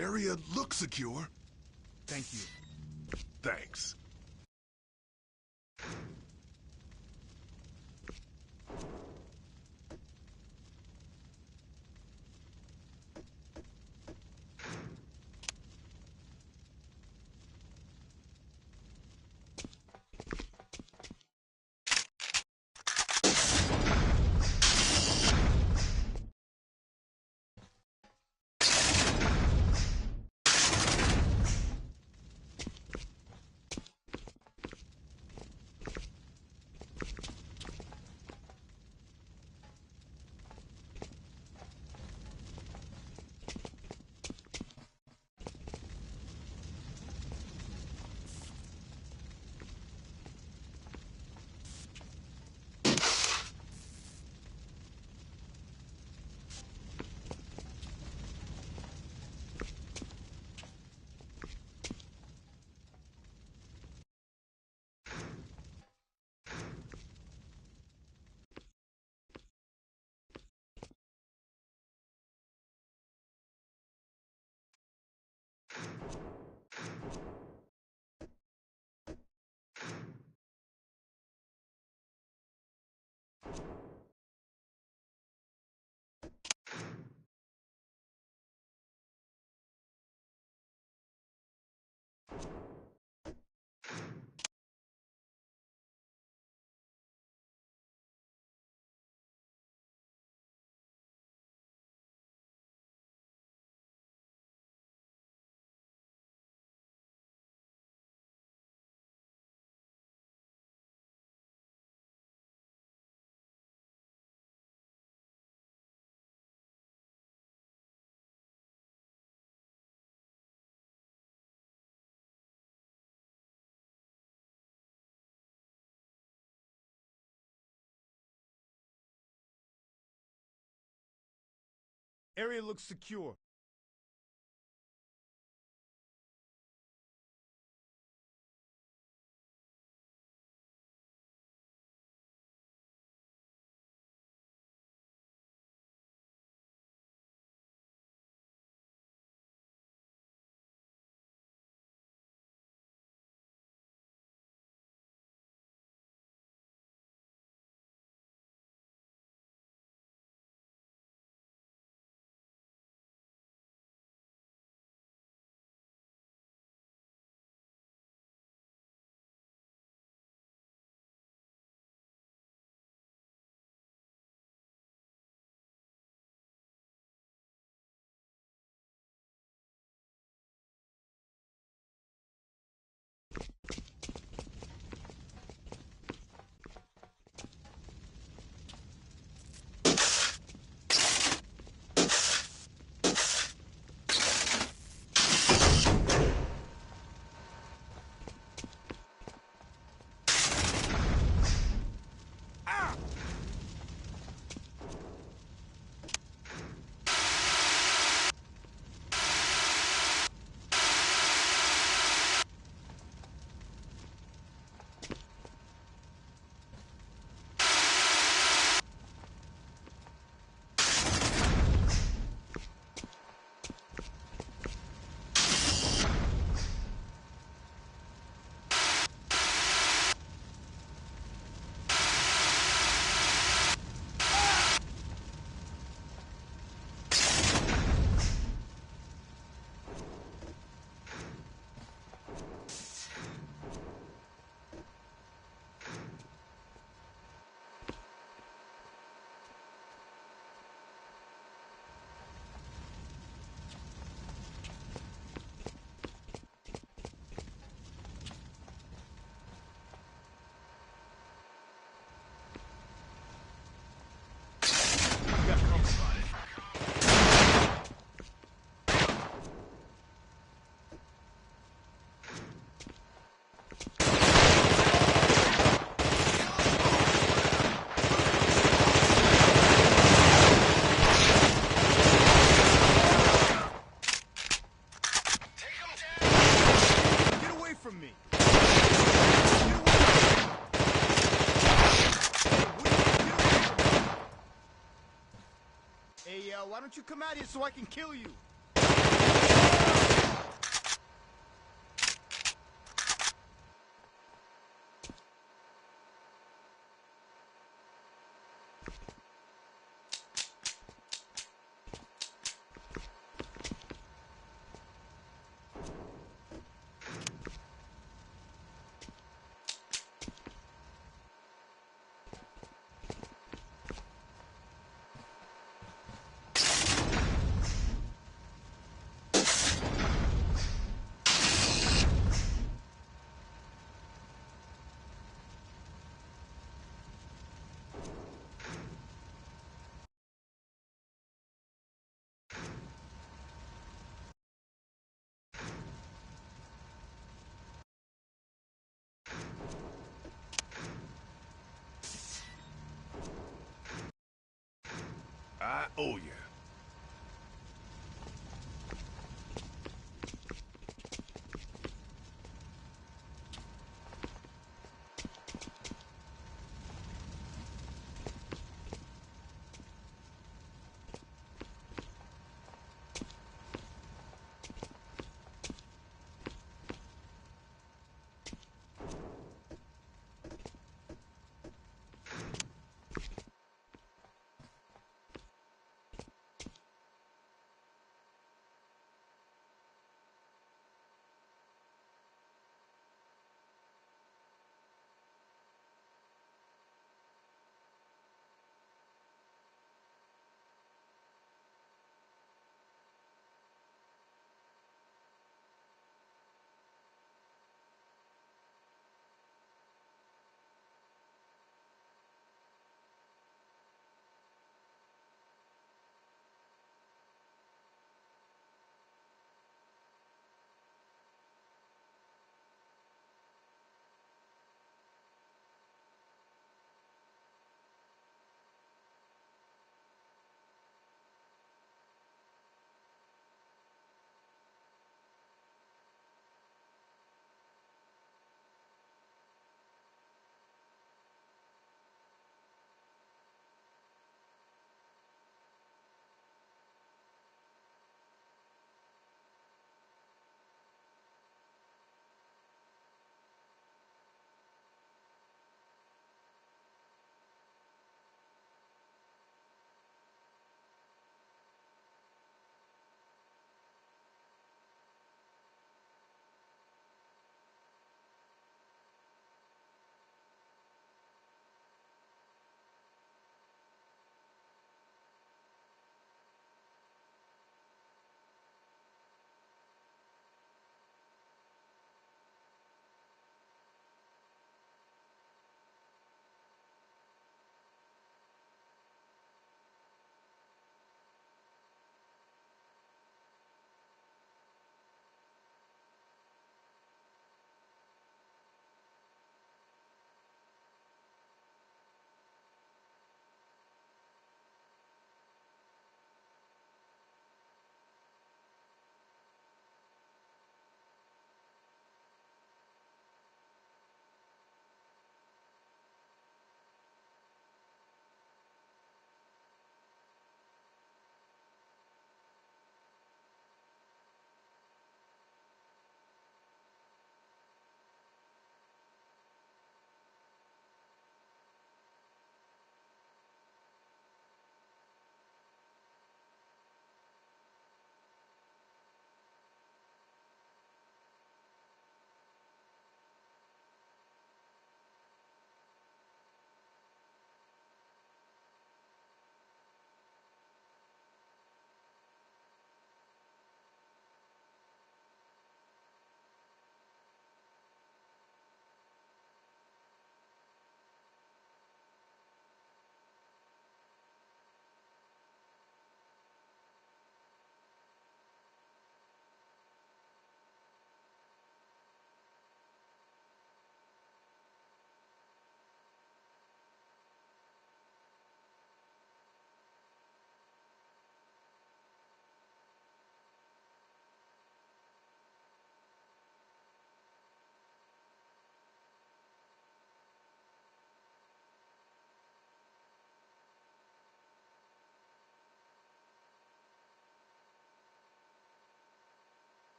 Area looks secure. Thank you. Thanks. Area looks secure. Why don't you come out here so I can kill you? I owe you.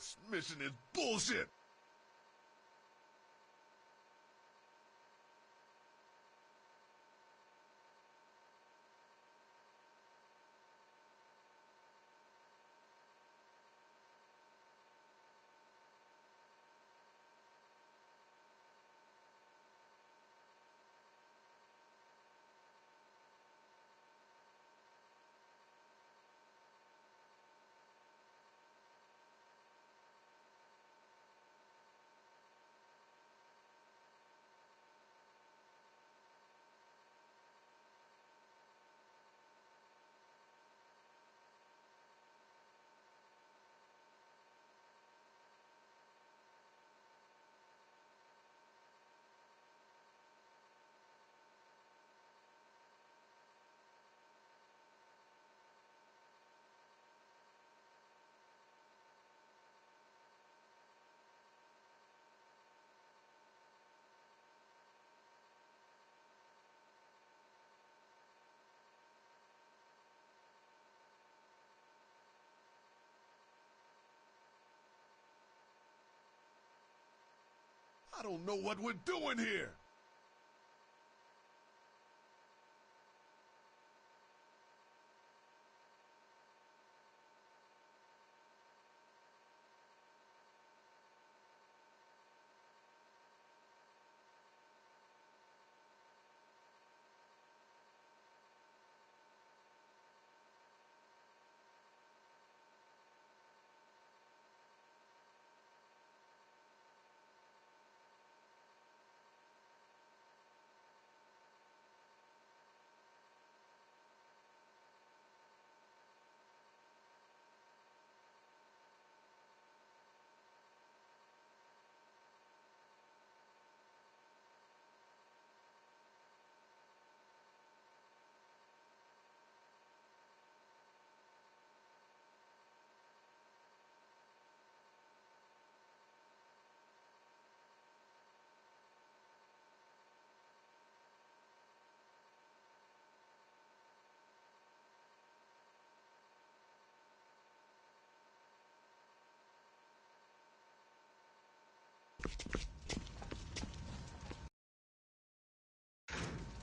This mission is bullshit. I don't know what we're doing here.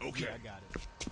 Okay. Yeah, I got it.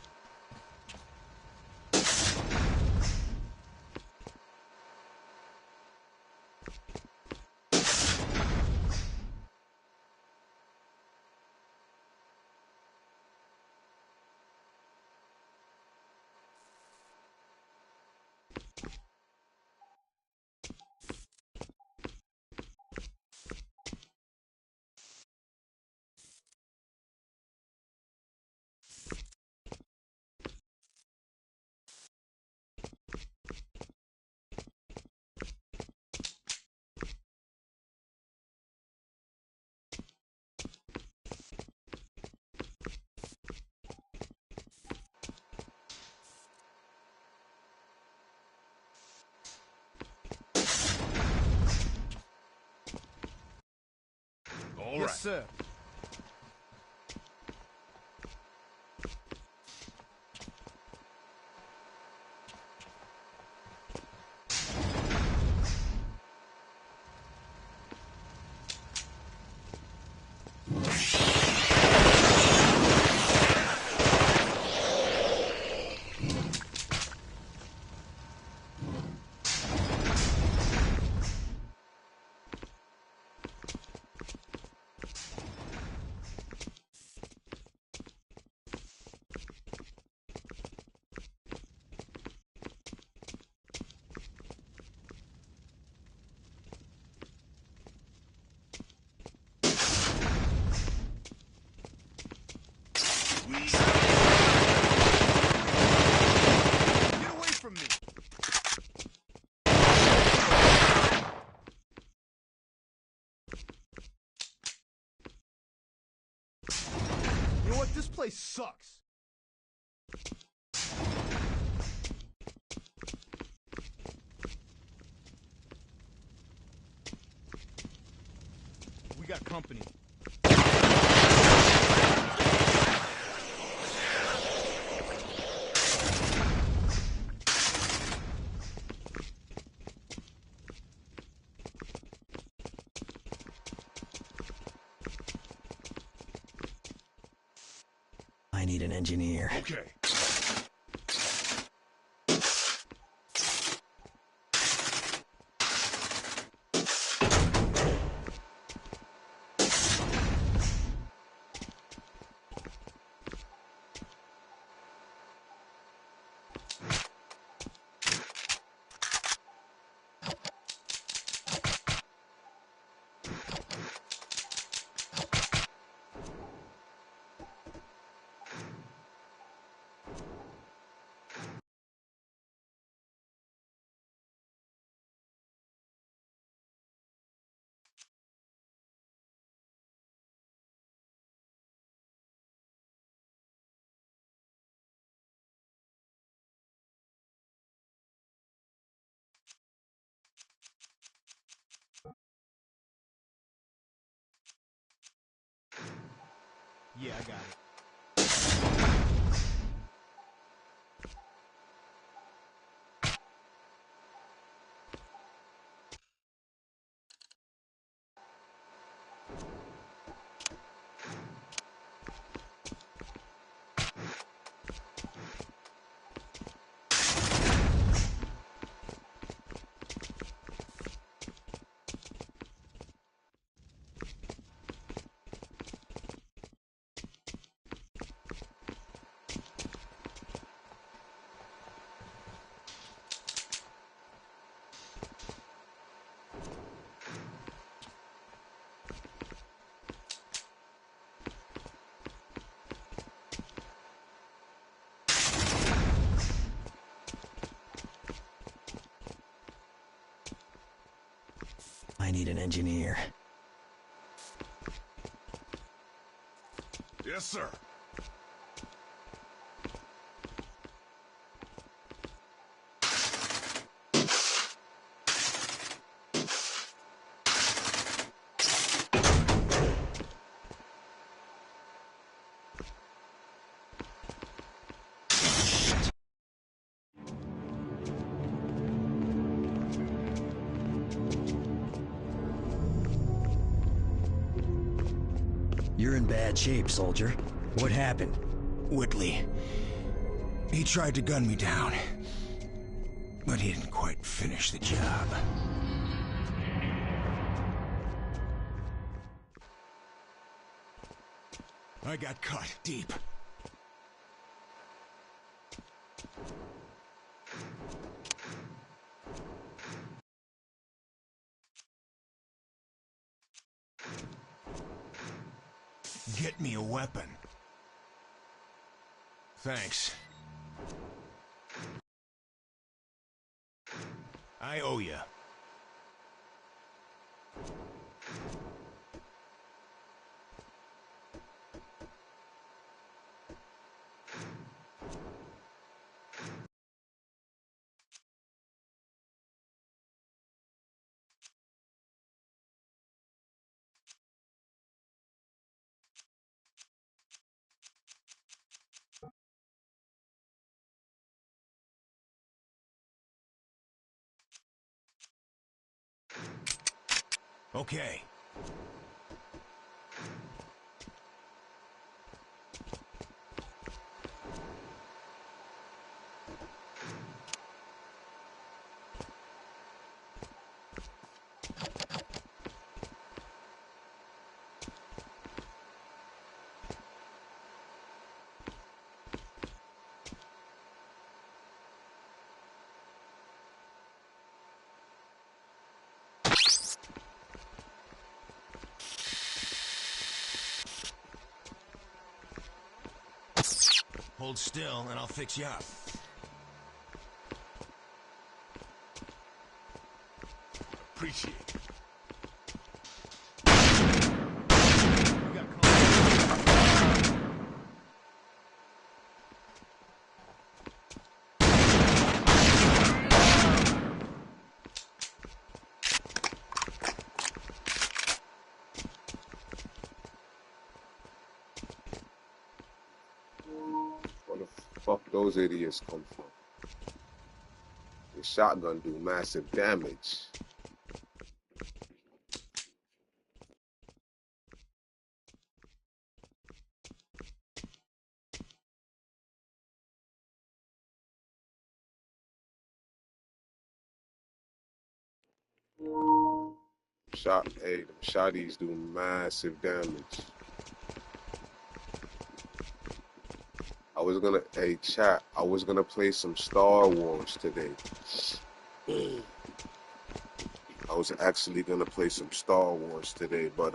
All Yes, right. sir. Get away from me! You know what? This place sucks. We got company. I need an engineer. Okay. Yeah, I got it. I need an engineer. Yes, sir. You're in bad shape, soldier. What happened? Whitley. He tried to gun me down, but he didn't quite finish the job. I got cut deep. Get me a weapon. Thanks. I owe you. Okay. Hold still, and I'll fix you up. Appreciate it. We got company. Where the fuck those idiots come from? The shotgun do massive damage. Hey, them shotties do massive damage. Hey, chat, I was gonna play some Star Wars today. I was actually gonna play some Star Wars today, but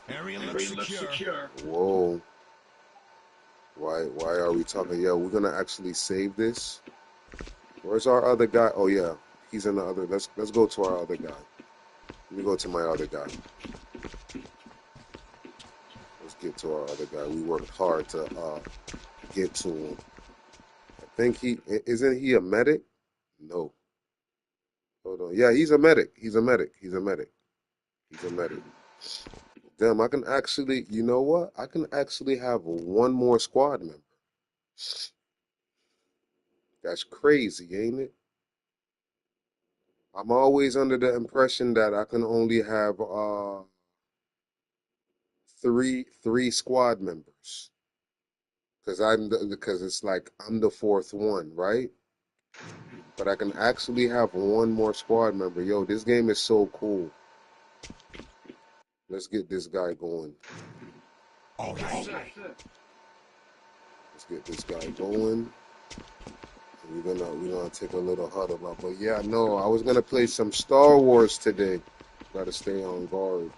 Area looks secure. whoa, why are we talking? Yeah, we're gonna actually save this. Where's our other guy? Oh yeah, he's in the other. Let's go to our other guy. Let me go to my other guy. Let's get to our other guy. We worked hard to get to him. I think isn't he a medic? No. Hold on. Yeah, he's a medic. He's a medic. He's a medic. He's a medic. Damn, I can actually, you know what? I can actually have one more squad member. That's crazy, ain't it? I'm always under the impression that I can only have three squad members. Because it's like I'm the fourth one, right? But I can actually have one more squad member. Yo, this game is so cool. Let's get this guy going. All right. Let's get this guy going. We're gonna take a little huddle up. But yeah, no, I was gonna play some Star Wars today. Gotta stay on guard.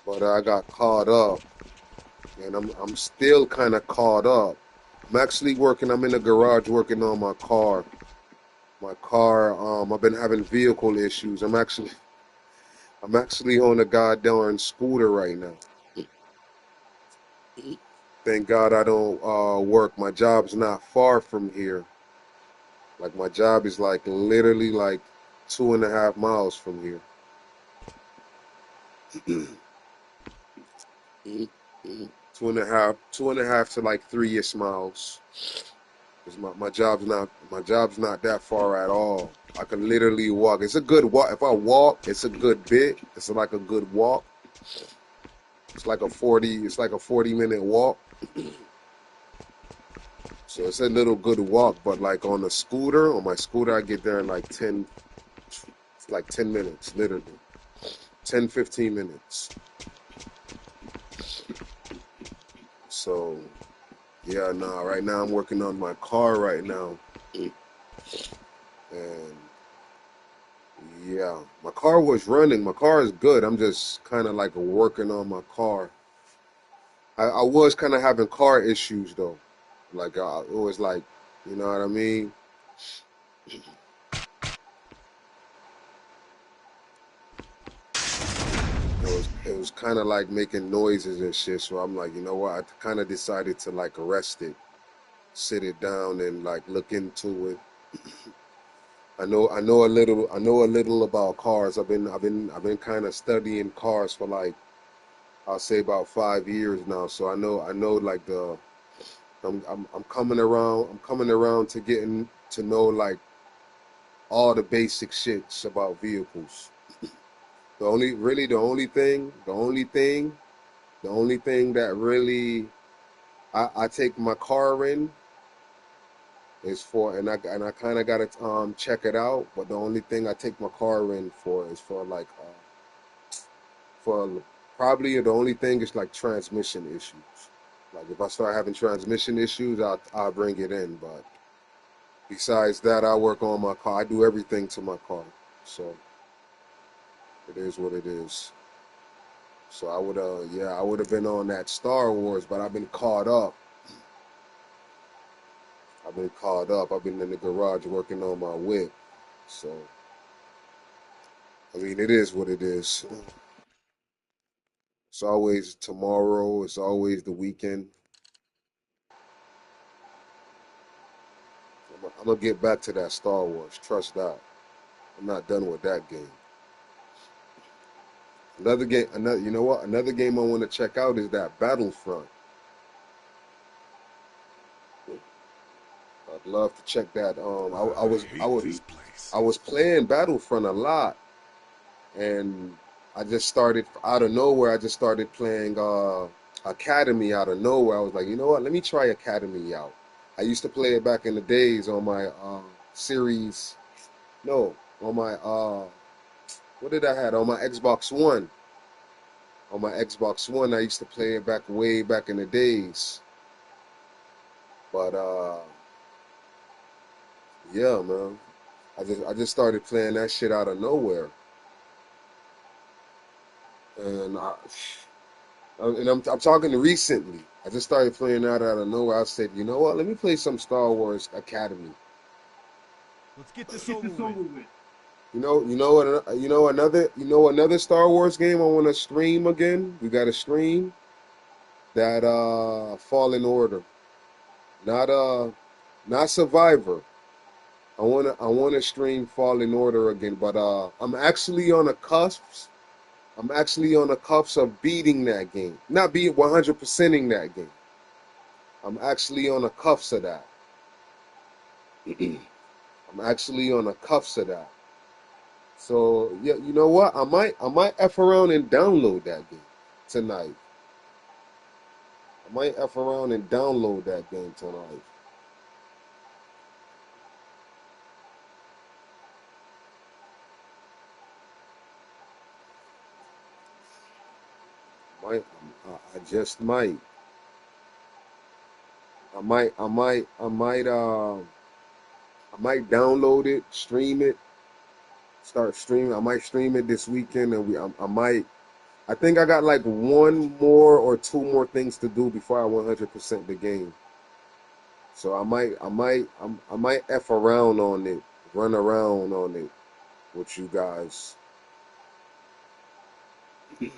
But I got caught up. And I'm still kinda caught up. I'm in the garage working on my car. I've been having vehicle issues. I'm actually on a goddamn scooter right now. Thank God I don't work. My job's not far from here. Like my job is like literally like 2.5 miles from here. Two and a half to like 3-ish miles. 'Cause my job's not that far at all. I can literally walk. It's a good walk. If I walk, it's a good bit. It's like a good walk. It's like a 40-minute walk. So it's a little good walk, but like on my scooter, I get there in like 10 minutes, literally. 10, 15 minutes. So, yeah, nah, right now I'm working on my car right now. And yeah, my car was running. My car is good. I'm just kind of like working on my car. I was kind of having car issues though. Like, it was like, you know what I mean? It was kind of like making noises and shit. So I'm like, you know what? I kind of decided to like arrest it, sit it down, and like look into it. I know a little about cars. I've been kind of studying cars for like I'll say about 5 years now. So I know like I'm coming around to getting to know like all the basic shits about vehicles. The only thing that really I take my car in is for, and I kind of gotta check it out. But the only thing I take my car in for is for like for probably the only thing is like transmission issues. Like if I start having transmission issues, I'll bring it in. But besides that, I work on my car. I do everything to my car. So it is what it is. So I would have been on that Star Wars, but I've been caught up. I've been in the garage working on my whip. So I mean, it is what it is. It's always tomorrow. It's always the weekend. I'm gonna get back to that Star Wars. Trust that. I'm not done with that game. Another game. You know what? Another game I want to check out is that Battlefront. I'd love to check that. I hate this place. I was playing Battlefront a lot, and I just started out of nowhere. I just started playing Academy out of nowhere. I was like, you know what? Let me try Academy out. I used to play it back in the days on my series. No, on my what did I had on my Xbox One? On my Xbox One, I used to play it back way back in the days. But yeah, man. I just started playing that shit out of nowhere. And I'm talking recently. I just started playing that out of nowhere. I said, you know what? Let me play some Star Wars Academy. Let's get this over with. Another Star Wars game I want to stream again. We got to stream that Fallen Order, not not Survivor. I wanna stream Fallen Order again, but I'm actually on the cusp. I'm actually on the cusp of beating that game, not being 100%ing that game. I'm actually on the cuffs of that. I'm actually on the cuffs of that. So yeah, you know what? I might f around and download that game tonight. I might f around and download that game tonight. Might I just might. I might download it, stream it, start streaming. I might stream it this weekend, and I might. I think I got like one more or two more things to do before I 100% the game. So I might f around on it, run around on it with you guys. See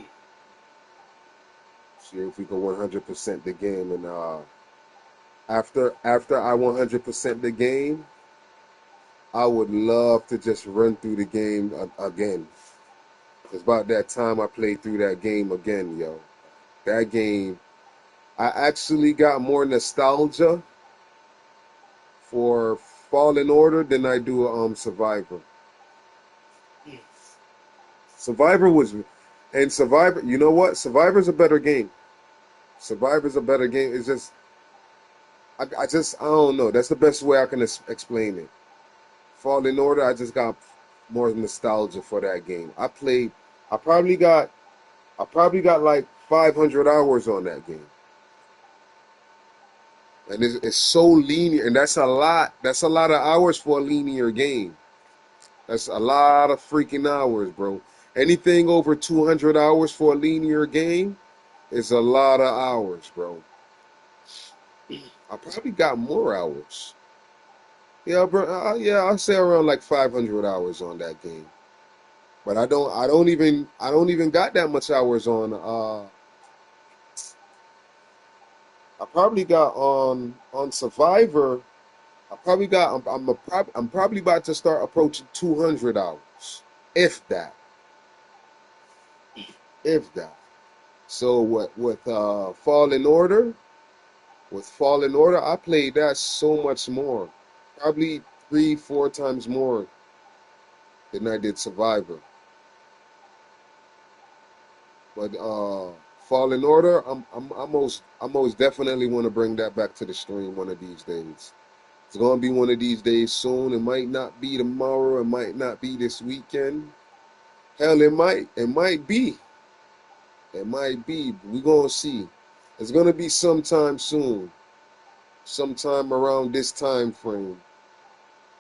if we can 100% the game, and after I 100% the game, I would love to just run through the game again. It's about that time I played through that game again, yo. That game, I actually got more nostalgia for Fallen Order than I do Survivor. Survivor was, and Survivor, you know what? Survivor's a better game. Survivor's a better game. It's just, I don't know. That's the best way I can explain it. Fallen Order, I just got more nostalgia for that game. I probably got, I probably got like 500 hours on that game. And it's so linear, and that's a lot. That's a lot of hours for a linear game. That's a lot of freaking hours, bro. Anything over 200 hours for a linear game is a lot of hours, bro. I probably got more hours. Yeah, bro. Yeah, I'll say around like 500 hours on that game. But I don't even got that much hours on. I probably got on Survivor. I probably got. I'm probably about to start approaching 200 hours, if that, if that. So what with Fallen Order, I played that so much more, probably 3, 4 times more than I did Survivor. But Fallen Order, I most definitely want to bring that back to the stream one of these days. It's gonna be one of these days soon. It might not be tomorrow. It might not be this weekend. Hell, it might be. It might be. We gonna see. It's gonna be sometime soon. Sometime around this time frame.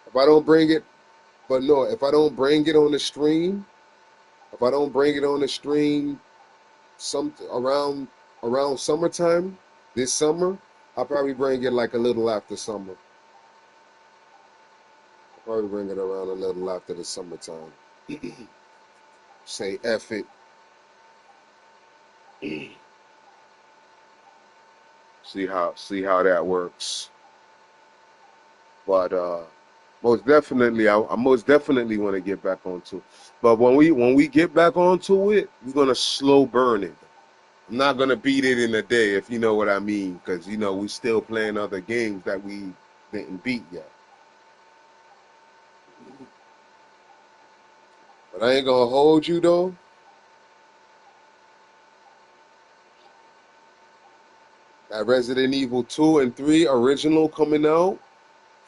If I don't bring it, but no, if I don't bring it on the stream, if I don't bring it on the stream, some around summertime, this summer, I'll probably bring it like a little after summer. I'll probably bring it around a little after the summertime. Say F it. See how that works. But most definitely, I most definitely want to get back onto. But when we get back onto it, we're gonna slow burn it. I'm not gonna beat it in a day, if you know what I mean, because we still playing other games that we didn't beat yet. But I ain't gonna hold you though. That Resident Evil 2 and 3 original coming out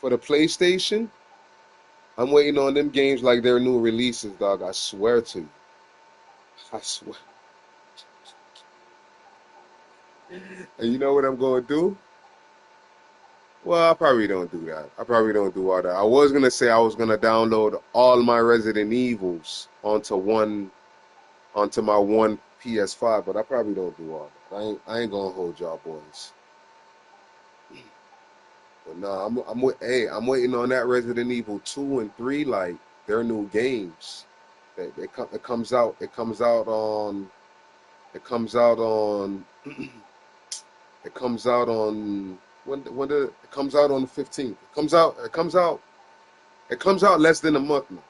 for the PlayStation. I'm waiting on them games like their new releases, dog. I swear to you. I swear. And you know what I'm gonna do? Well, I probably don't do that. I probably don't do all that. I was gonna say I was gonna download all my Resident Evils onto my one PS5, but I probably don't do all that. I ain't gonna hold y'all boys. But nah, I'm waiting on that Resident Evil 2 and 3, like their new games. It comes out on it comes out on it comes out on the 15th. It comes out less than a month now.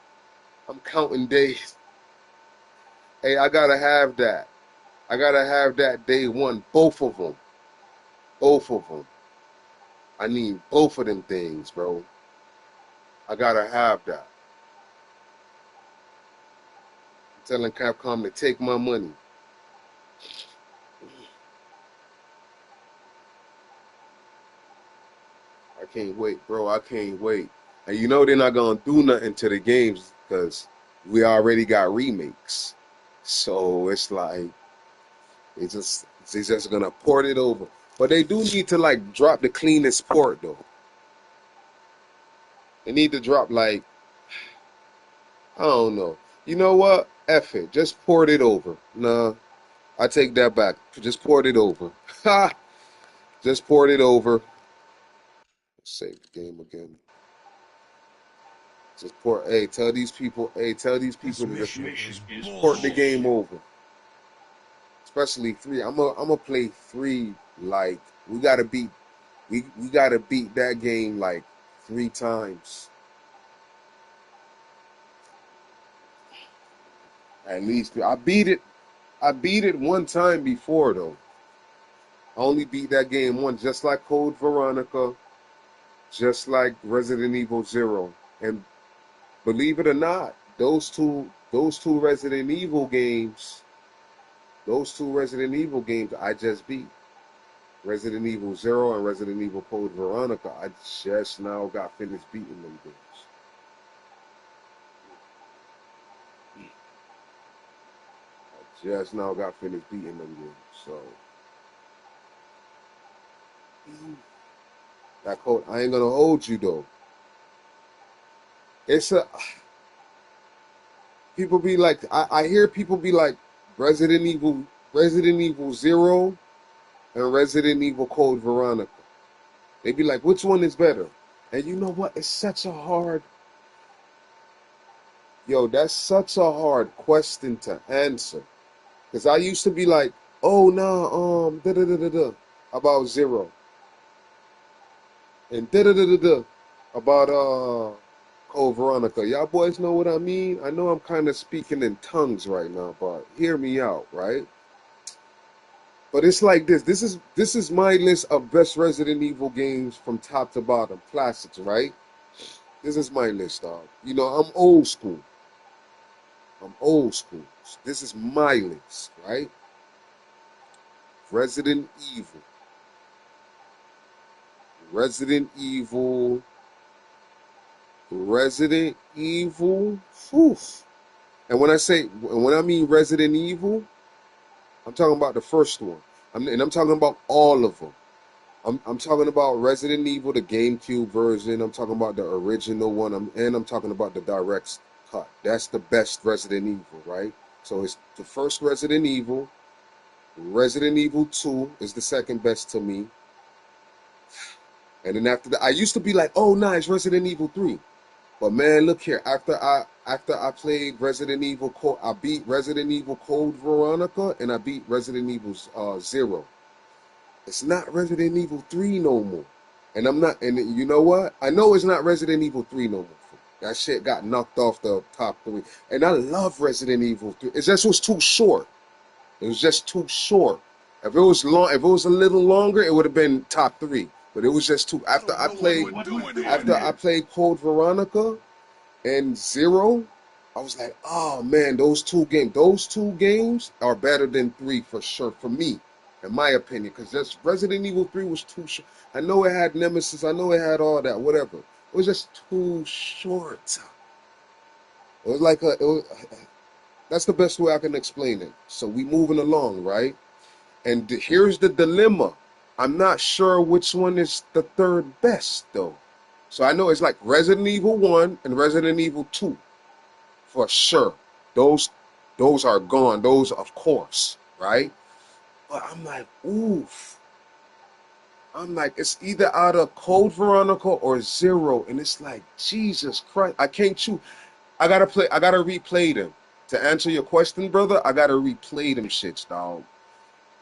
I'm counting days. Hey, I gotta have that. I gotta have that day one. Both of them. Both of them. I need both of them things, bro. I gotta have that. I'm telling Capcom to take my money. I can't wait, bro. I can't wait. And you know they're not gonna do nothing to the games because we already got remakes. So it's like they just gonna port it over. But they do need to like drop the cleanest port though. They need to drop like I don't know. You know what? F it. Just port it over. Nah, I take that back. Just port it over. Ha! Just port it over. Save the game again. Just port. Hey, tell these people. Hey, tell these people to just port the game over. Especially 3. I'm gonna play 3. Like we gotta beat that game like 3 times. At least I beat it. I beat it 1 time before though. I only beat that game once, just like Code Veronica, just like Resident Evil 0. And believe it or not, those two Resident Evil games I just beat. Resident Evil 0 and Resident Evil Code Veronica, I just now got finished beating them games. I just now got finished beating them games. So that code, I ain't gonna hold you though. It's a people be like, I hear people be like Resident Evil 0 and Resident Evil Code Veronica. They be like, which one is better? And you know what? It's such a hard, that's such a hard question to answer. Because I used to be like, oh, no, da da da da da, about 0. And da da da da da, about Code Veronica. Y'all boys know what I mean? I know I'm kind of speaking in tongues right now, but hear me out, right? But it's like this. This is my list of best Resident Evil games from top to bottom, classics, right? This is my list, dog. I'm old school. I'm old school. This is my list, right? Resident Evil. Resident Evil. Resident Evil. Oof. And when I mean Resident Evil, I'm talking about the first one. I'm talking about all of them. I'm talking about Resident Evil, the GameCube version. I'm talking about the original one. And I'm talking about the direct cut. That's the best Resident Evil, right? So it's the first Resident Evil. Resident Evil 2 is the second best to me. And then after that, I used to be like, oh, nice, Resident Evil 3. But man, look here. After I played Resident Evil Code, I beat Resident Evil Code Veronica, and I beat Resident Evil 0. It's not Resident Evil 3 no more. And I'm not, and you know what? I know it's not Resident Evil 3 no more. That shit got knocked off the top 3. And I love Resident Evil 3. It just was too short. It was just too short. If it was a little longer, it would have been top 3. But it was just too. After I played Code Veronica and 0, I was like, oh man, those two games are better than 3 for sure for me, in my opinion. Because just Resident Evil 3 was too short. I know it had Nemesis. I know it had all that. Whatever. It was just too short. It was like that's the best way I can explain it. So we moving along, right? And here's the dilemma. I'm not sure which one is the third best though. So I know it's like Resident Evil 1 and Resident Evil 2 for sure. Those those are gone. Those of course, right? But I'm like, oof. I'm like, it's either out of Code Veronica or Zero, and it's like, Jesus Christ, I can't choose. I gotta replay them. To answer your question, brother, I gotta replay them shits, dog.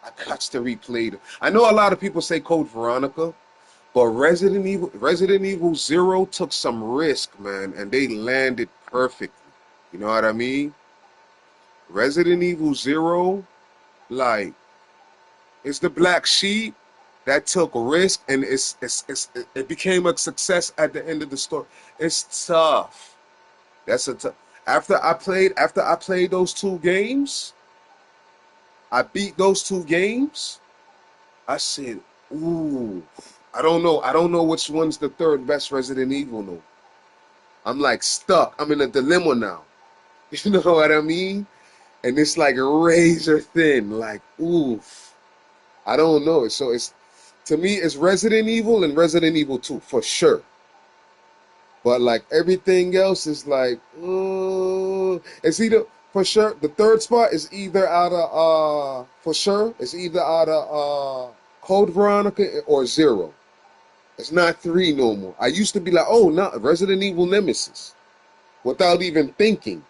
I got to replay them. I know a lot of people say Code Veronica, but Resident Evil Zero took some risk, man, and they landed perfectly. You know what I mean? Resident Evil Zero, like, it's the black sheep that took risk, and it became a success at the end of the story. It's tough. That's a tough. After I played those two games, I beat those two games. I said, ooh, I don't know. I don't know which one's the third best Resident Evil. No, I'm like stuck. I'm in a dilemma now. You know what I mean? And it's like razor thin. Like, oof. I don't know. So it's to me, it's Resident Evil and Resident Evil 2 for sure. But like everything else is like, it's either for sure. The third spot is either out of for sure. It's either out of Code Veronica or Zero. It's not 3 no more. I used to be like, oh, no, Resident Evil Nemesis, without even thinking.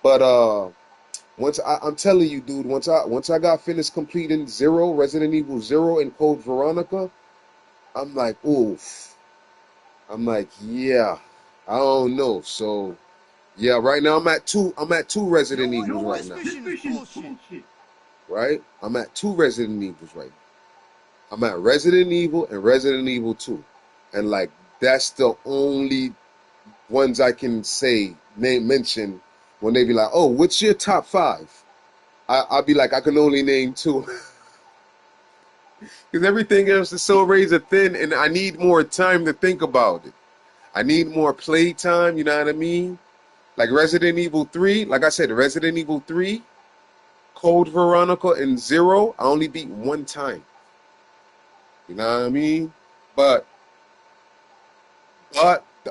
But I'm telling you, dude, once I got finished completing Zero, Resident Evil Zero, and Code Veronica, I'm like, oof. I'm like, yeah, I don't know. So, yeah, right now I'm at two Resident You know Evils what? right now. This mission is bullshit. Right? I'm at 2 Resident Evils right now. I'm at Resident Evil and Resident Evil 2. And like that's the only ones I can mention when they be like, oh, what's your top 5? I'll be like, I can only name 2. Because everything else is so razor thin and I need more time to think about it. I need more play time, you know what I mean? Like Resident Evil 3, like I said, Resident Evil 3, Code Veronica, and Zero, I only beat 1 time. You know what I mean? But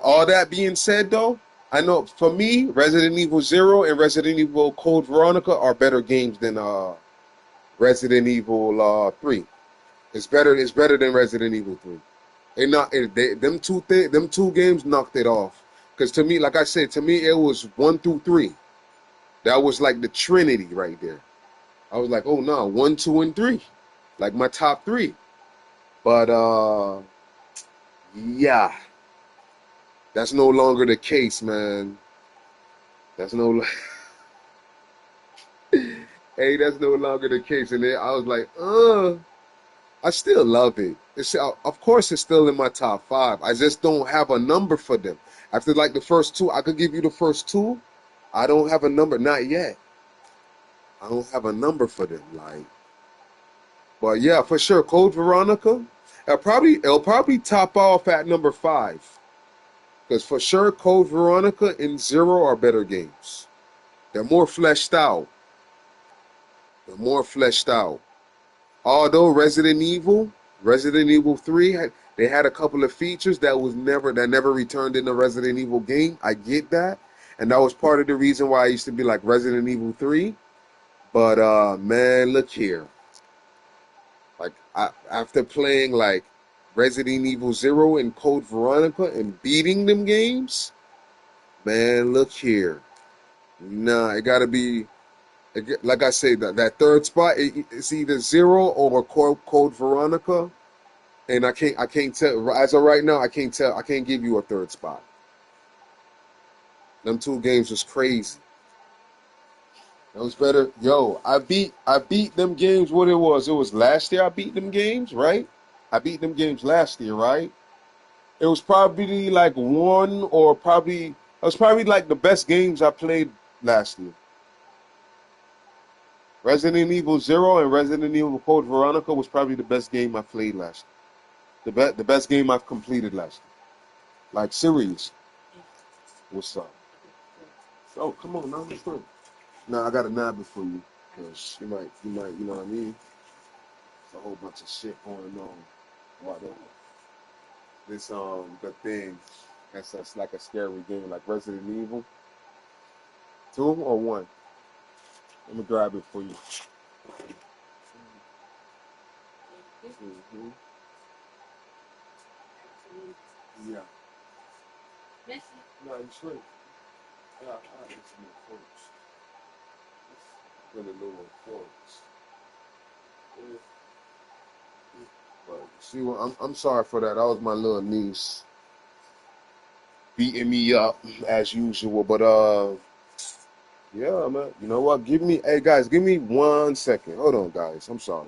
all that being said though, I know for me, Resident Evil 0 and Resident Evil Code Veronica are better games than Resident Evil 3. It's better than Resident Evil 3. Them two games knocked it off. Cause to me, like I said, to me it was 1 through 3. That was like the Trinity right there. I was like, oh no, 1, 2, and 3. Like my top 3. But yeah. That's no longer the case, man. That's no Hey, that's no longer the case. And then I was like, I still love it. Of course, it's still in my top 5. I just don't have a number for them. After like the first 2, I could give you the first 2. I don't have a number, not yet. I don't have a number for them, like. But yeah, for sure, Code Veronica. It'll probably top off at number 5. Because for sure, Code Veronica and Zero are better games. They're more fleshed out. They're more fleshed out. Although Resident Evil 3, they had a couple of features that never returned in the Resident Evil game. I get that. And that was part of the reason why I used to be like Resident Evil 3. But man, look here. Like after playing like Resident Evil 0 and Code Veronica and beating them games, man, look here. Nah, it gotta be like I say, that third spot. It's either 0 or Code Veronica, and I can't tell as of right now. I can't tell. I can't give you a third spot. Them 2 games was crazy. That was better. Yo, I beat them games. What it was last year. I beat them games, right? I beat them games last year, right? It was probably like it was probably like the best games I played last year. Resident Evil 0 and Resident Evil Code Veronica was probably the best game I played last year. The best game I've completed last year. Like serious. What's up? Oh, come on, now let's go. Nah, I got a nab for you. Cause you know what I mean? It's a whole bunch of shit going on. What this the thing that's like a scary game, like Resident Evil. 2 or 1? Let me grab it for you. Mm-hmm. Yeah. No, you straight. Yeah, I need some more quotes. Really low on quotes. Yeah. But see, well, I'm sorry for that. That was my little niece beating me up as usual. But yeah, man. You know what? Hey guys, give me 1 second. Hold on, guys. I'm sorry.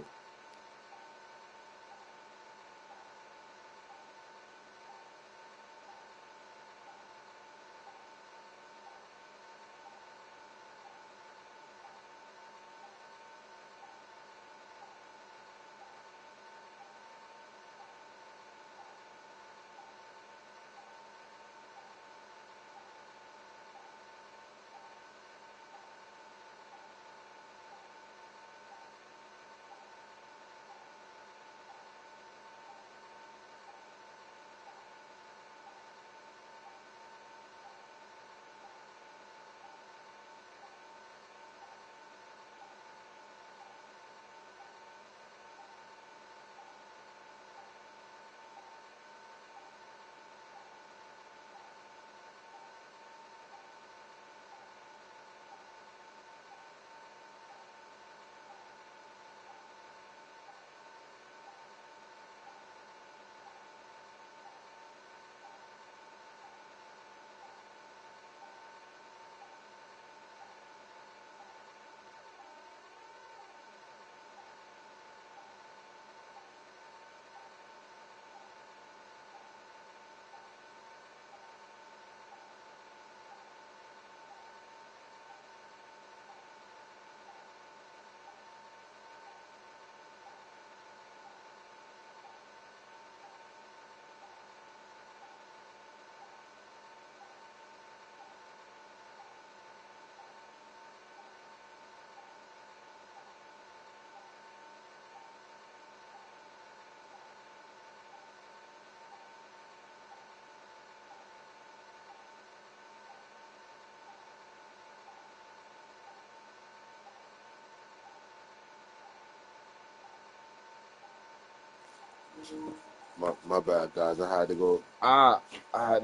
My bad, guys. I had to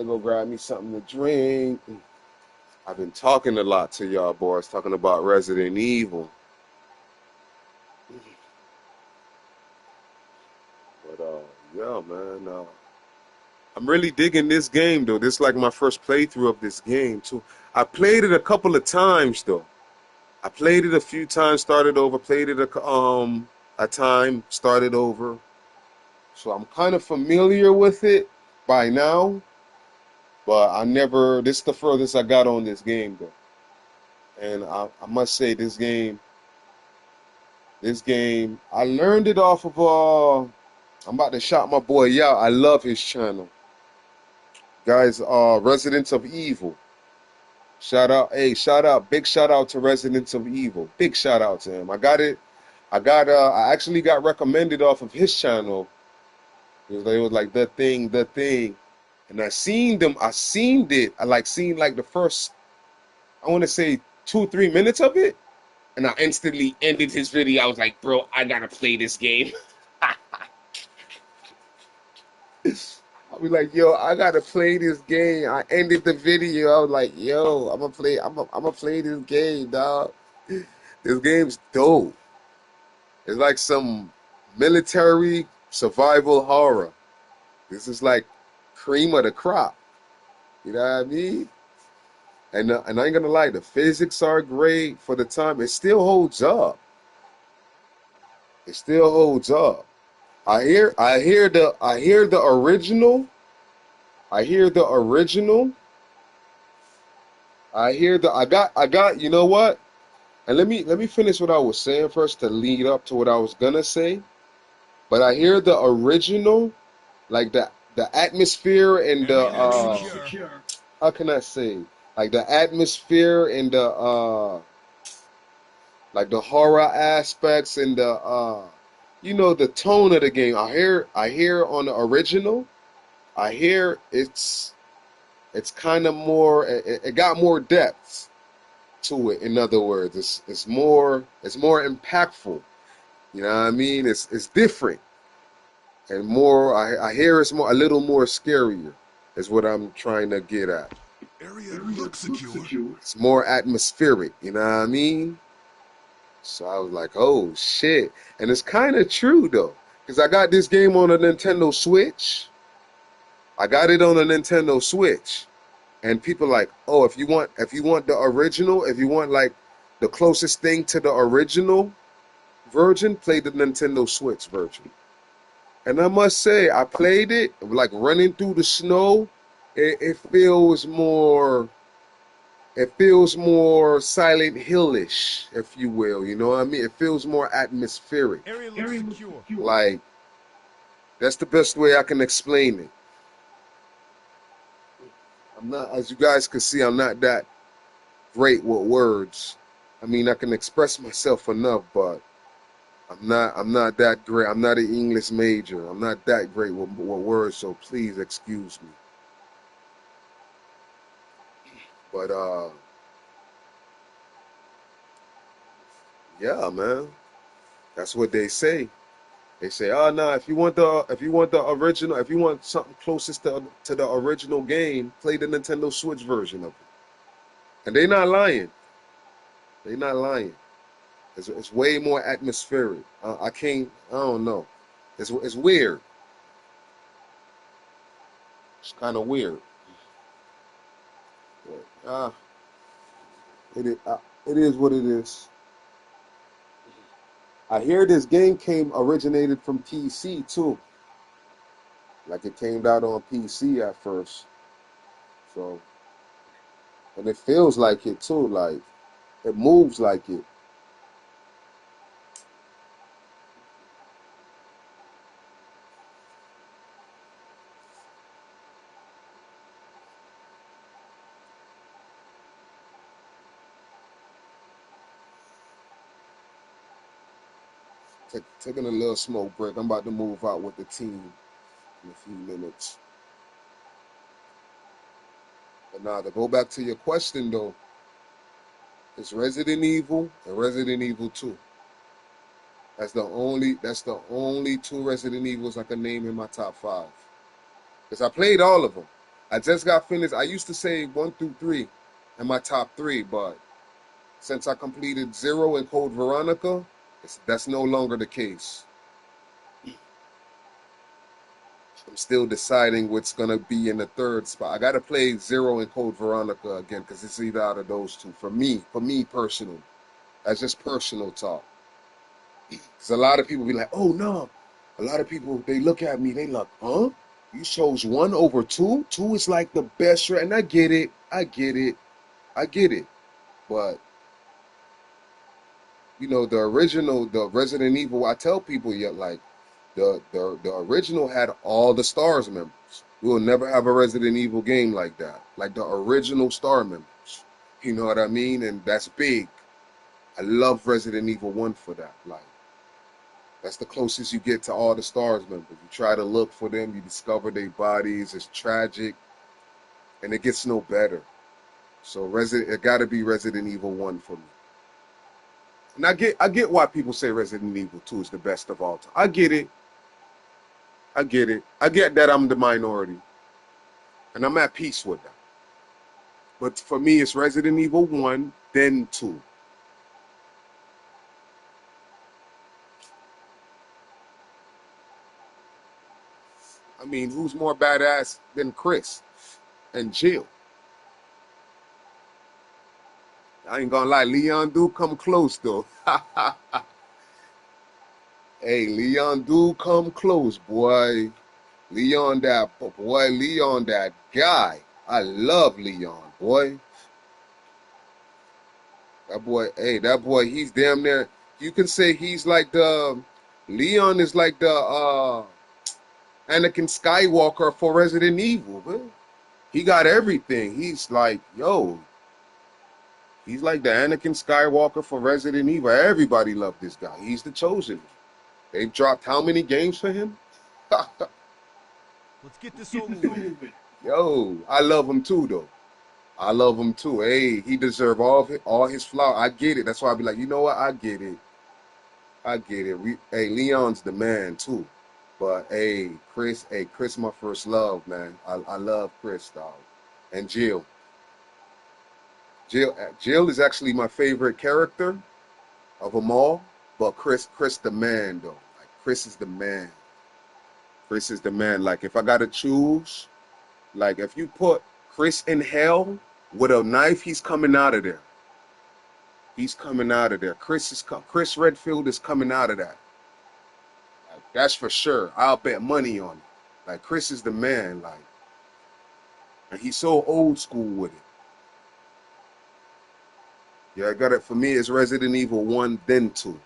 go grab me something to drink. I've been talking a lot to y'all boys, talking about Resident Evil. But yeah, man. I'm really digging this game though. This is like my first playthrough of this game too. I played it a couple of times though. I played it a few times, started over, played it a time, started over. So I'm kind of familiar with it by now, but this is the furthest I got on this game though. And I must say this game, I learned it off of I'm about to shout my boy out. I love his channel. Guys, Residents of Evil. Big shout out to Residents of Evil. Big shout out to him. I actually got recommended off of his channel. Because they was like the thing. And I seen it. I like seen like the first, I want to say 2-3 minutes of it. And I instantly ended his video. I was like, bro, I gotta play this game. I was like, yo, I gotta play this game. I ended the video. I was like, yo, I'm gonna play this game, dog. This game's dope. It's like some military survival horror. This is like cream of the crop. You know what I mean? And I ain't gonna lie, the physics are great for the time. It still holds up. It still holds up. I hear the original. I hear the original. I got, you know what? And let me finish what I was saying first to lead up to what I was gonna say. But I hear the original, like the atmosphere and the Area secure. how can I say? Like the atmosphere and the like the horror aspects and the the tone of the game. I hear on the original, I hear it's kind of more it got more depth to it. In other words, it's more impactful. You know what I mean? It's different and more. I hear it's more a little more scarier. Is what I'm trying to get at. Area looks secure. It's more atmospheric. You know what I mean? So I was like, oh shit, and it's kind of true though, because I got this game on a Nintendo Switch. I got it on a Nintendo Switch, and people like, oh, if you want the original, if you want like the closest thing to the original version, play the Nintendo Switch version. And I must say, I played it like running through the snow. It feels more. It feels more Silent Hillish, if you will. You know what I mean? It feels more atmospheric. Area looks secure. Like that's the best way I can explain it. I'm not, as you guys can see, I'm not that great with words. I mean, I can express myself enough, but I'm not that great. I'm not an English major. I'm not that great with words, so please excuse me. But yeah, man, that's what they say. They say, oh no, if you want the original, if you want something closest to the original game, play the Nintendo Switch version of it. And they not lying. They not lying. It's way more atmospheric. I don't know. It's weird. It's kind of weird. But, it is what it is. I hear this game originated from PC too. Like it came out on PC at first. So, and it feels like it too. Like it moves like it. Taking a little smoke break. I'm about to move out with the team in a few minutes. But now to go back to your question though, it's Resident Evil and Resident Evil 2. That's the only two Resident Evils I can name in my top five. Because I played all of them. I just got finished. I used to say 1 through 3 in my top three, but since I completed Zero and Code Veronica, that's no longer the case. I'm still deciding what's gonna be in the third spot. I gotta play Zero and Code Veronica again because it's either out of those two. For me personally, that's just personal talk. Because a lot of people be like, "Oh no," a lot of people they look at me, they like, "Huh? You chose one over two? Two is like the best," and I get it, I get it. But the original, the Resident Evil, I tell people yet like the original had all the stars members. We will never have a Resident Evil game like that. Like the original star members. You know what I mean? And that's big. I love Resident Evil 1 for that. Like that's the closest you get to all the stars members. You try to look for them, you discover their bodies, it's tragic, and it gets no better. So it gotta be Resident Evil 1 for me. And I get why people say Resident Evil 2 is the best of all time. I get it. I get it. I get that I'm the minority. And I'm at peace with that. But for me, it's Resident Evil 1, then 2. I mean, who's more badass than Chris and Jill? I ain't gonna lie, Leon do come close though. Hey, Leon do come close, boy. Leon that guy. I love Leon, boy. That boy, he's damn near. You can say he's like Leon is like the Anakin Skywalker for Resident Evil, man. He got everything. He's like, yo, he's like the Anakin Skywalker for Resident Evil. Everybody loved this guy. He's the chosen. They've dropped how many games for him? Let's get this over with. Yo, I love him too, though. I love him too. Hey, he deserve all his flower. I get it. That's why I be like, you know what? I get it. I get it. Hey, Leon's the man too. But hey, Chris, my first love, man. I love Chris, dog. And Jill. Jill is actually my favorite character of them all. But Chris the man though. Like Chris is the man. Chris is the man. Like if I gotta choose, like if you put Chris in hell with a knife, he's coming out of there. He's coming out of there. Chris Redfield is coming out of that. Like, that's for sure. I'll bet money on it. Like Chris is the man. Like, and he's so old school with it. Yeah, I got it. For me, it's Resident Evil 1, then 2.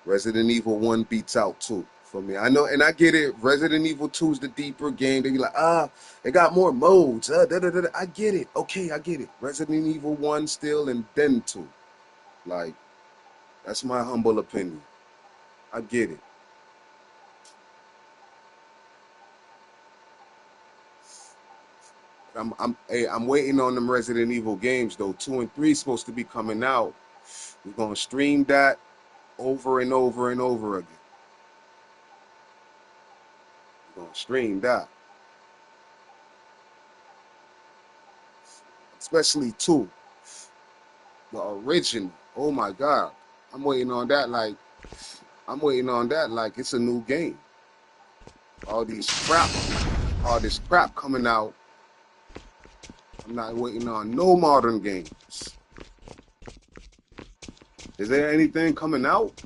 Resident Evil 1 beats out 2 for me. I know, and I get it. Resident Evil 2 is the deeper game. They be like, it got more modes. I get it. Okay, I get it. Resident Evil 1 still, and then 2. Like, that's my humble opinion. I get it. I'm waiting on them Resident Evil games though. 2 and 3 supposed to be coming out. We're gonna stream that over and over and over again. We're gonna stream that. Especially 2. The original. Oh my god. I'm waiting on that like it's a new game. All this crap coming out. I'm not waiting on no modern games. Is there anything coming out?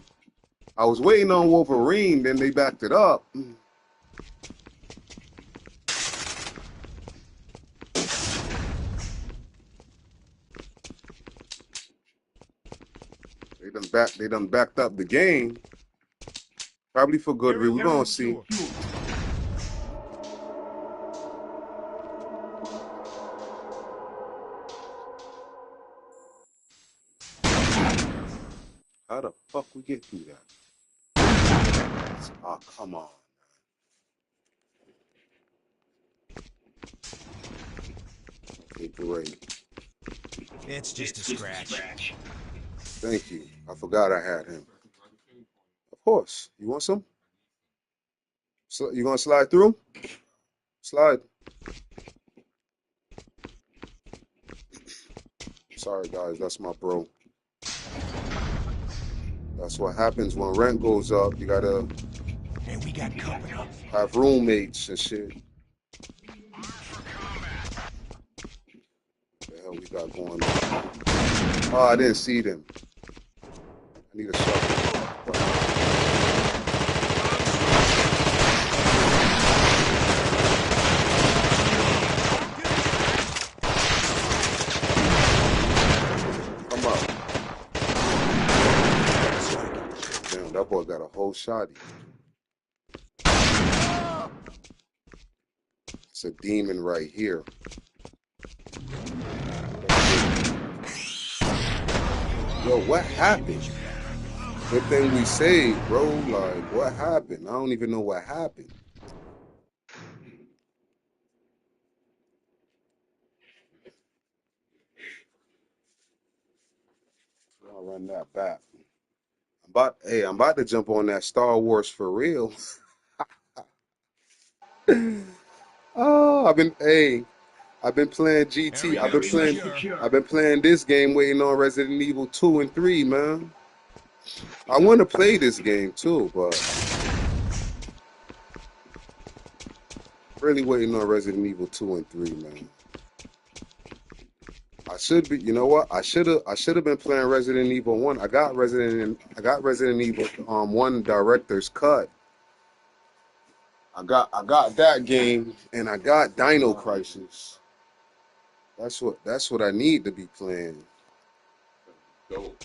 I was waiting on Wolverine, then they backed it up. They done backed up the game. Probably for good reason. We're gonna see. How the fuck we get through that? Oh, come on. Okay, great. It's just a scratch. Thank you. I forgot I had him. Of course. You want some? So you gonna slide through? Slide. Sorry guys, that's my bro. That's what happens when rent goes up. You gotta have roommates and shit. What the hell we got going on? Oh, I didn't see them. I need a shot. Come on. Damn, that boy got a whole shotty. It's a demon right here. Yo, what happened? Good thing we saved, bro. Like, what happened? I don't even know what happened. I'll run that back. I'm about to jump on that Star Wars for real. Oh, I've been playing GT. I've been playing this game waiting on Resident Evil 2 and 3, man. I want to play this game too, but really waiting on Resident Evil 2 and 3, man. I should be, you know what? I should have been playing Resident Evil 1. I got Resident Evil 1 director's cut. I got that game, and I got Dino Crisis. That's what I need to be playing. Dope.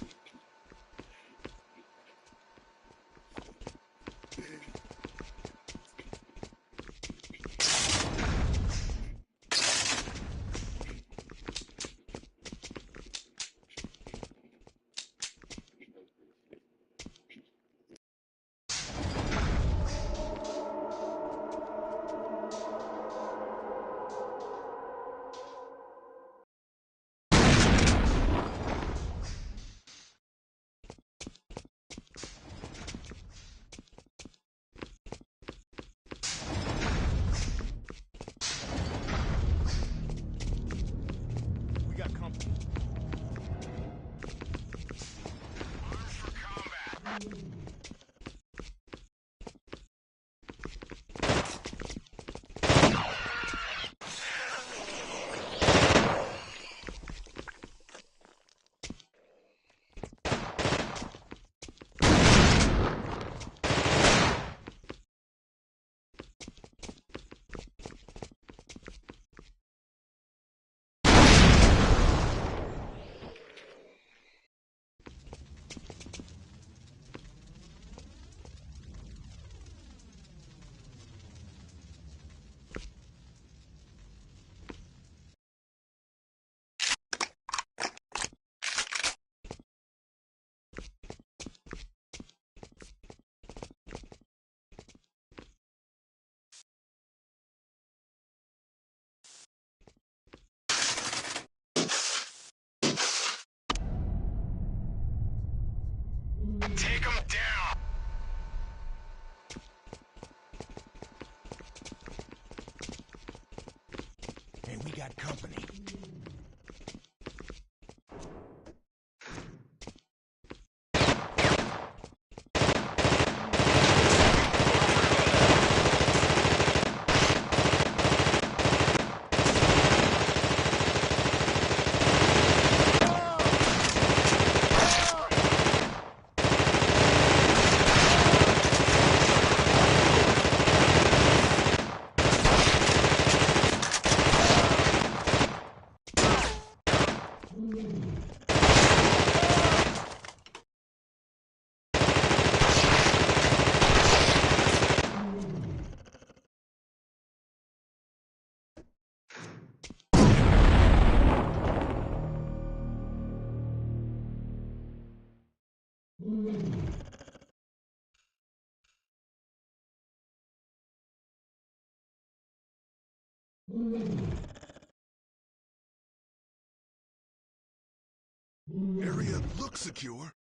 Area looks secure.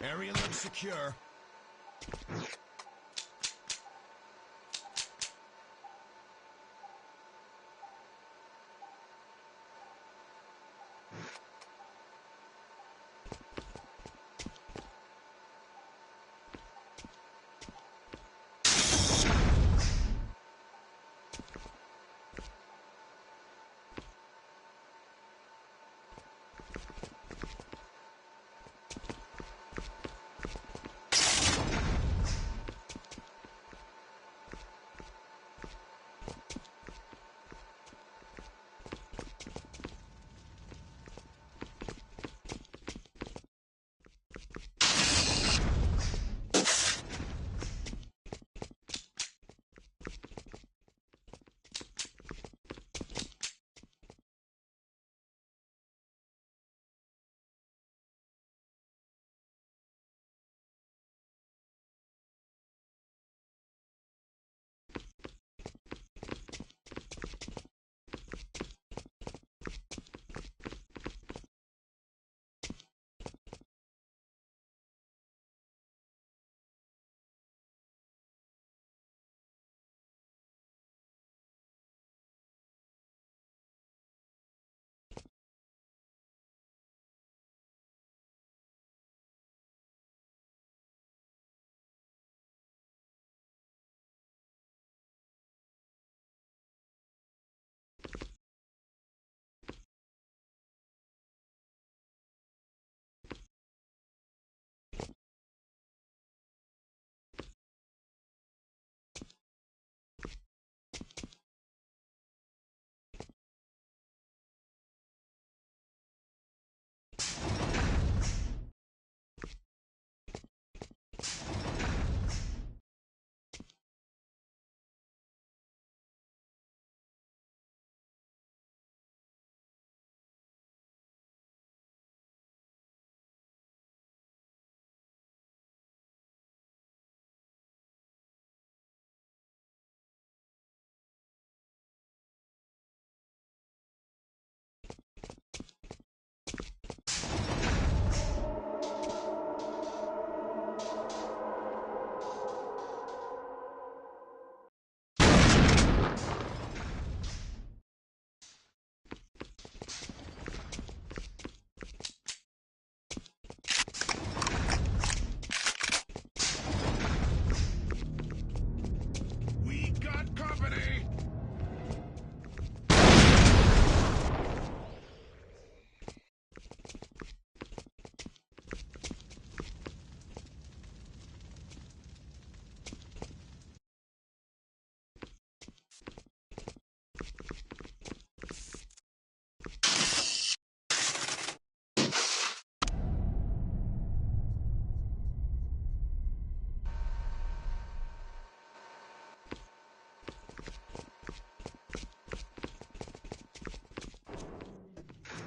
Area looks secure.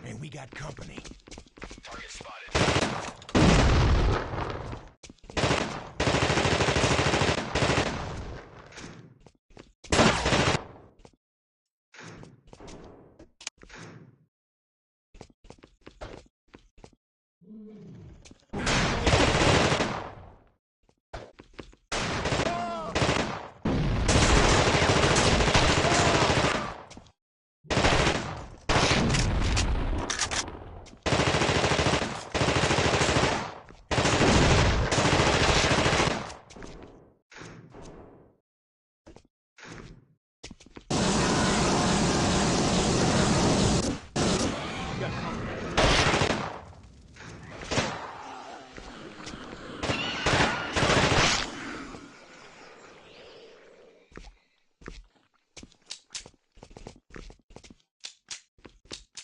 And we got company. Target spotted.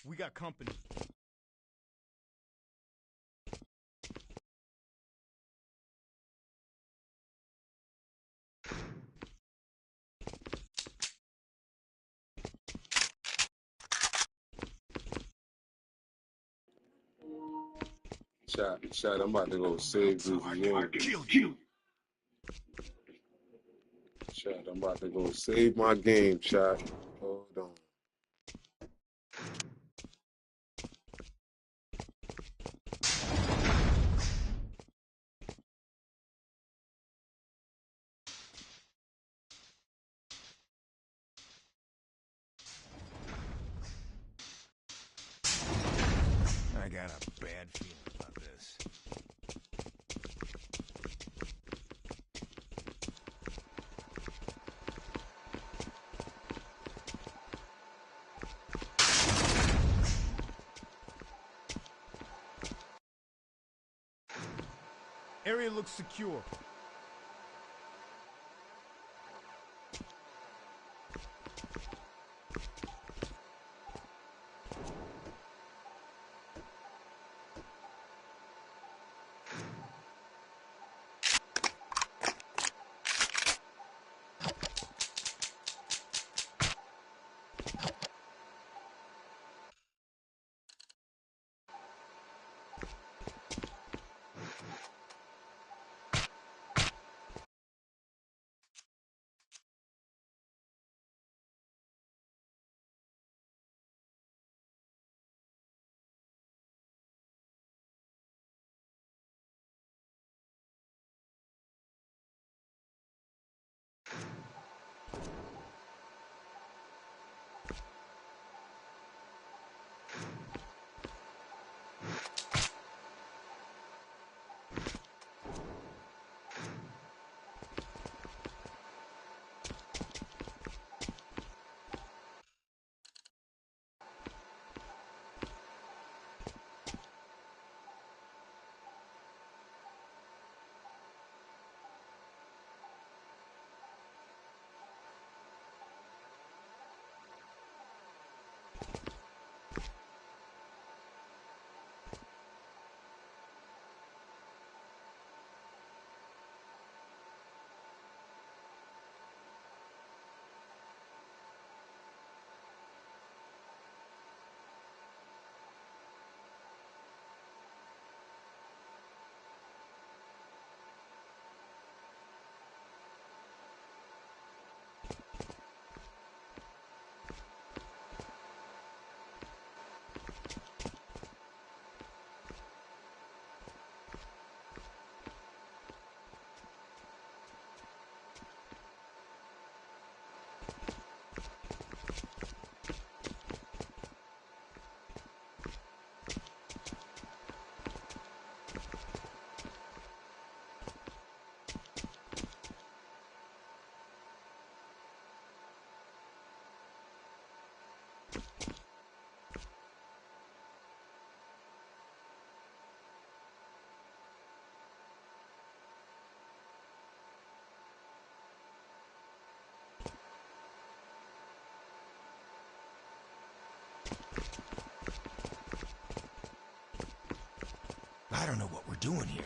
We got company. Chat, I'm about to go save this game. Chat, I'm about to go save my game, chat. Hold on. I got a bad feeling about this. Area looks secure. I don't know what we're doing here.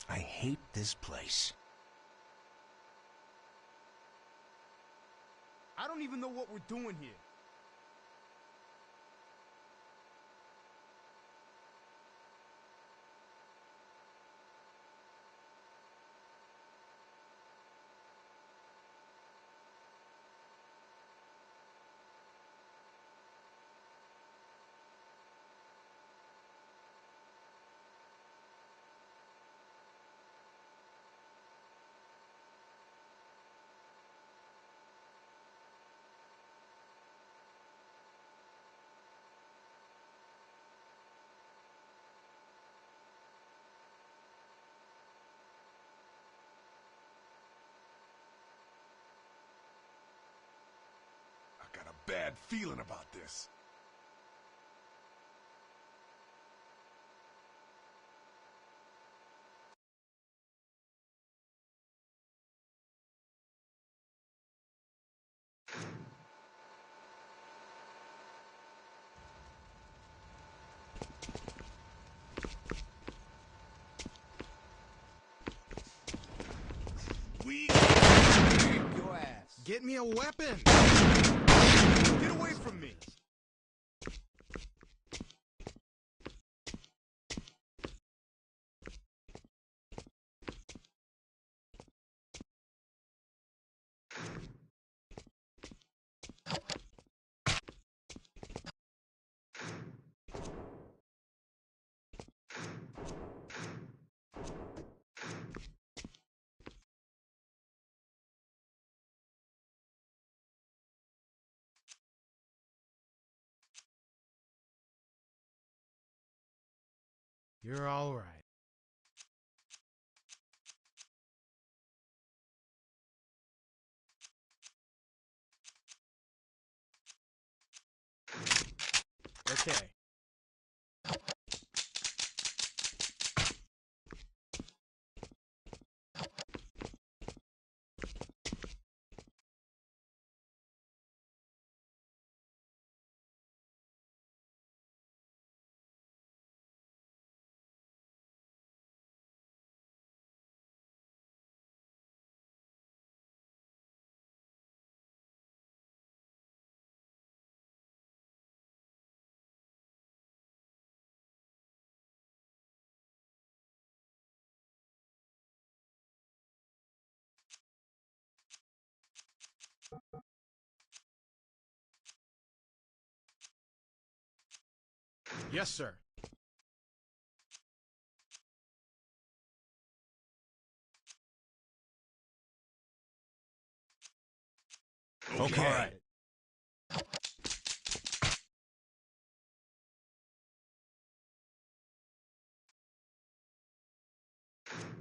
I hate this place. I don't even know what we're doing here. I got a bad feeling about this. We Your ass. Get me a weapon! Get away from me. You're all right. Okay. Yes, sir. Okay. All right.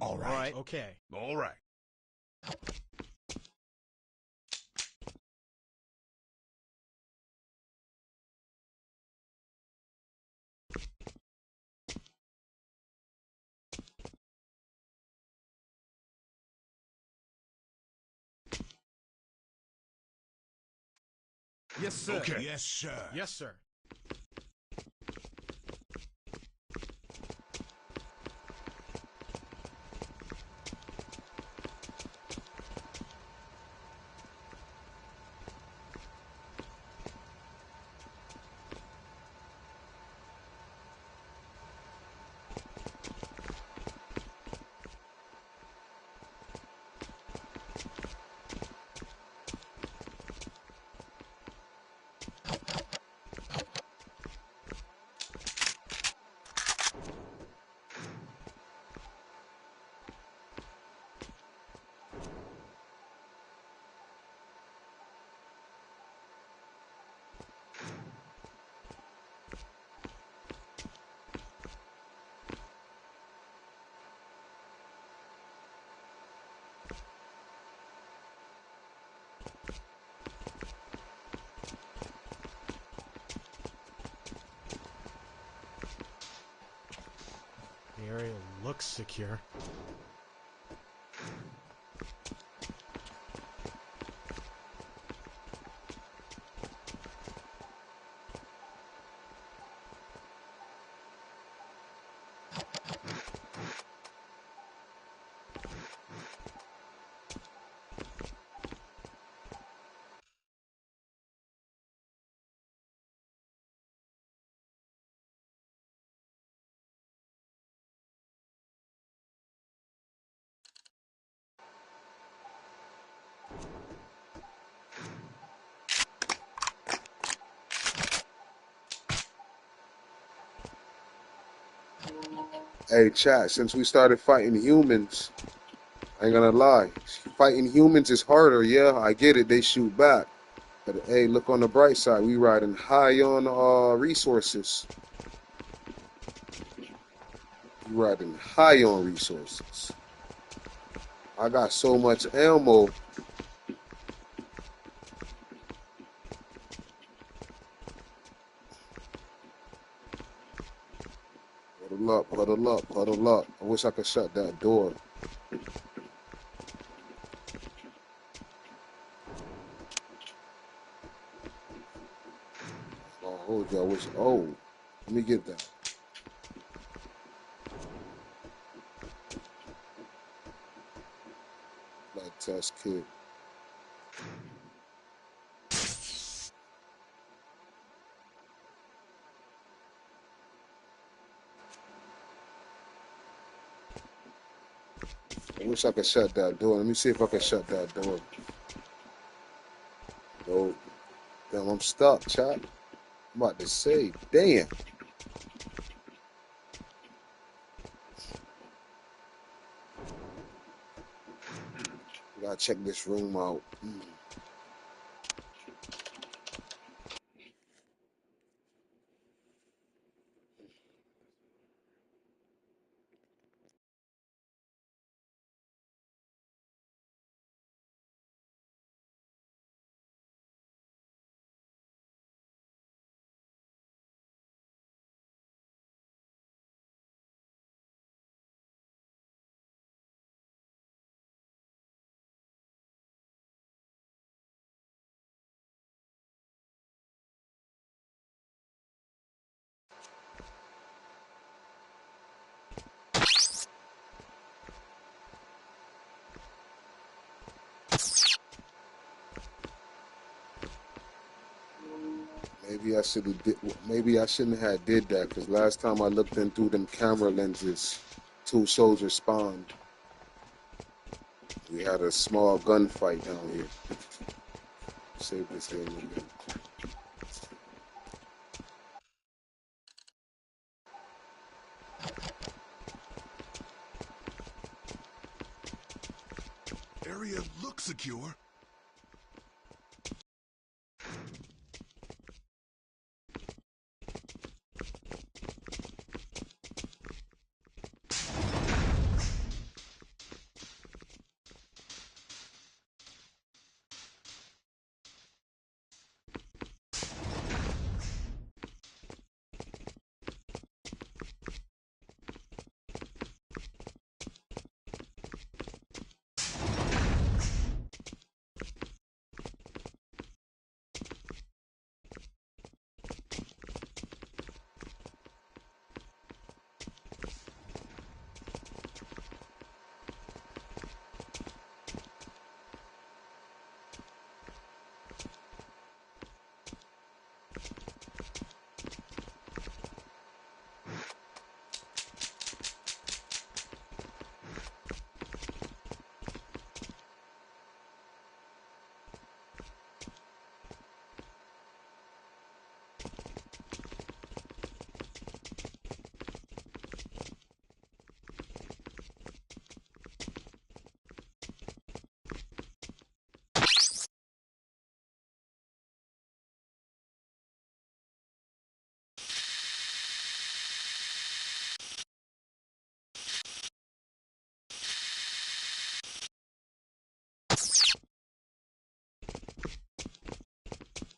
All right. Okay. all right. Yes, sir. Okay. Yes, sir. Yes, sir. The area looks secure. Hey, chat, since we started fighting humans, I ain't gonna lie. Fighting humans is harder, yeah, I get it, they shoot back. But hey, look on the bright side, we riding high on resources. We riding high on resources. I got so much ammo. Huddle up, huddle up, huddle up. I wish I could shut that door. Oh, hold you, I wish. Oh, let me get that. Blood test kit. I wish I could shut that door. Let me see if I can shut that door. Nope. Damn, I'm stuck, chat. I'm about to say, damn. Gotta check this room out. Maybe I should have did. Maybe I shouldn't have did that because last time I looked in through them camera lenses, 2 soldiers spawned. We had a small gunfight down here. Save this game again. Area looks secure.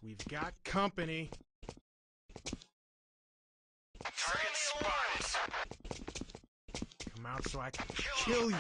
We've got company. Target spotted. Come out so I can kill you.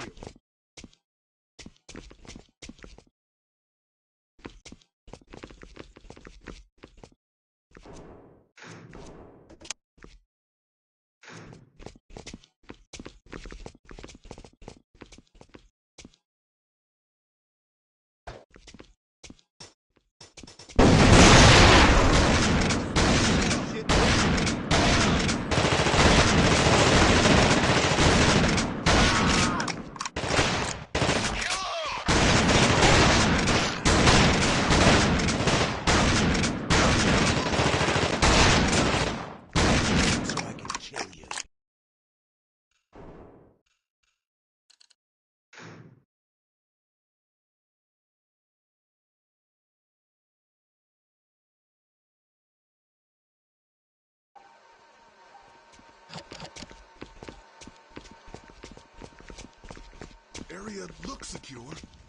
area looks secure.